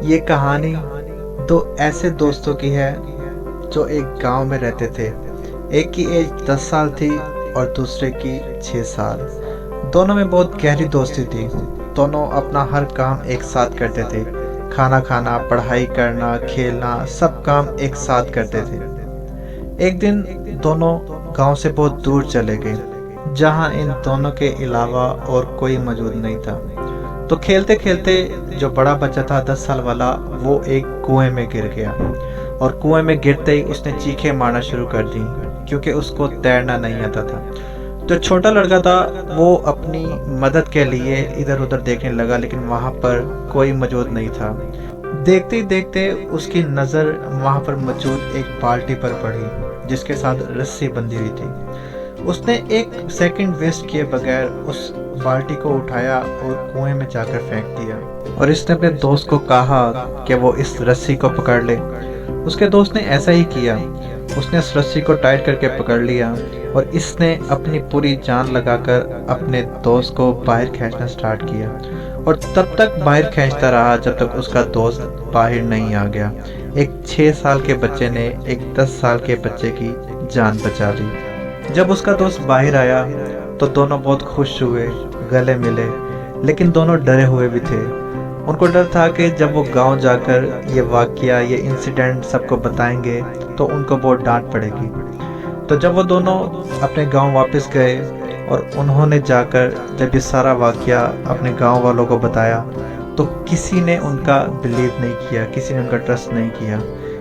یہ کہانی دو ایسے دوستوں کی ہے جو ایک گاؤں میں رہتے تھے۔ ایک کی ایج 10 سال تھی اور دوسرے کی 6 سال۔ دونوں میں بہت گہری دوستی تھی۔ دونوں اپنا ہر کام ایک ساتھ کرتے تھے۔ کھانا کھانا، پڑھائی کرنا، کھیلنا، سب کام ایک ساتھ کرتے تھے۔ ایک دن دونوں گاؤں سے بہت دور چلے گئے جہاں ان دونوں کے علاوہ اور کوئی موجود نہیں تھا۔ تو کھیلتے کھیلتے جو بڑا بچہ تھا 10 سال والا، وہ ایک کنویں میں گر گیا، اور کنویں میں گرتے ہی اس نے چیخیں مارنا شروع کر دی کیونکہ اس کو تیرنا نہیں آتا تھا۔ جو چھوٹا لڑکا تھا وہ اپنی مدد کے لیے ادھر ادھر دیکھنے لگا، لیکن وہاں پر کوئی موجود نہیں تھا۔ دیکھتے ہی دیکھتے اس کی نظر وہاں پر موجود ایک بالٹی پر پڑی جس کے ساتھ رسی بندھی ہوئی تھی۔ اس نے ایک سیکنڈ ویسٹ کیے بغیر اس بالٹی کو اٹھایا اور کنویں میں جا کر پھینک دیا، اور اس نے اپنے دوست کو کہا کہ وہ اس رسی کو پکڑ لے۔ اس کے دوست نے ایسا ہی کیا۔ اس نے اس رسی کو ٹائٹ کر کے پکڑ لیا اور اس نے اپنی پوری جان لگا کر اپنے دوست کو باہر کھینچنا سٹارٹ کیا، اور تب تک باہر کھینچتا رہا جب تک اس کا دوست باہر نہیں آ گیا۔ ایک 6 سال کے بچے نے ایک 10 سال کے بچے کی جان بچا لی۔ جب اس کا دوست باہر آیا تو دونوں بہت خوش ہوئے، گلے ملے، لیکن دونوں ڈرے ہوئے بھی تھے۔ ان کو ڈر تھا کہ جب وہ گاؤں جا کر یہ واقعہ، یہ انسیڈنٹ سب کو بتائیں گے تو ان کو بہت ڈانٹ پڑے گی۔ تو جب وہ دونوں اپنے گاؤں واپس گئے اور انہوں نے جا کر جب یہ سارا واقعہ اپنے گاؤں والوں کو بتایا تو کسی نے ان کا بلیو نہیں کیا، کسی نے ان کا ٹرسٹ نہیں کیا،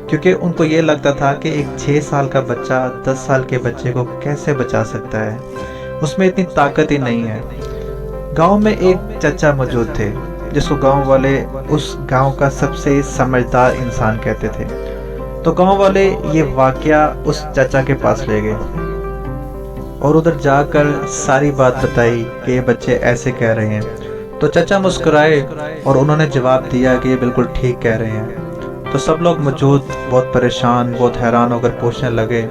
کیونکہ ان کو یہ لگتا تھا کہ ایک 6 سال کا بچہ 10 سال کے بچے کو کیسے بچا سکتا ہے، اس میں اتنی طاقت ہی نہیں ہے۔ گاؤں میں ایک چچا موجود تھے جس کو گاؤں والے اس گاؤں کا سب سے سمجھدار انسان کہتے تھے۔ تو گاؤں والے یہ واقعہ اس چچا کے پاس لے گئے اور ادھر جا کر ساری بات بتائی کہ یہ بچے ایسے کہہ رہے ہیں۔ تو چچا مسکرائے اور انہوں نے جواب دیا کہ یہ بالکل ٹھیک کہہ رہے ہیں۔ تو سب لوگ موجود بہت پریشان، بہت حیران ہو کر پوچھنے لگے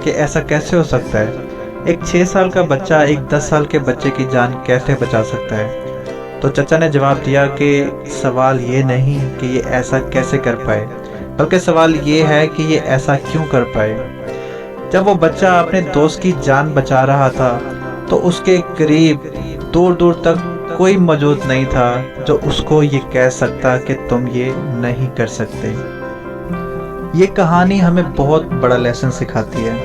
کہ ایسا کیسے ہو سکتا ہے؟ ایک 6 سال کا بچہ ایک 10 سال کے بچے کی جان کیسے بچا سکتا ہے؟ تو چچا نے جواب دیا کہ سوال یہ نہیں کہ یہ ایسا کیسے کر پائے، بلکہ سوال یہ ہے کہ یہ ایسا کیوں کر پائے۔ جب وہ بچہ اپنے دوست کی جان بچا رہا تھا تو اس کے قریب دور دور تک کوئی موجود نہیں تھا جو اس کو یہ کہہ سکتا کہ تم یہ نہیں کر سکتے۔ یہ کہانی ہمیں بہت بڑا لیسن سکھاتی ہے،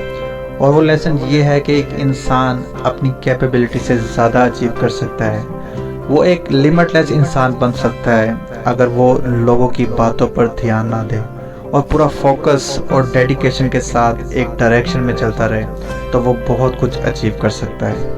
اور وہ لیسن یہ ہے کہ ایک انسان اپنی کیپیبلٹی سے زیادہ اچیو کر سکتا ہے۔ وہ ایک لمٹ لیس انسان بن سکتا ہے اگر وہ لوگوں کی باتوں پر دھیان نہ دے اور پورا فوکس اور ڈیڈیکیشن کے ساتھ ایک ڈائریکشن میں چلتا رہے، تو وہ بہت کچھ اچیو کر سکتا ہے۔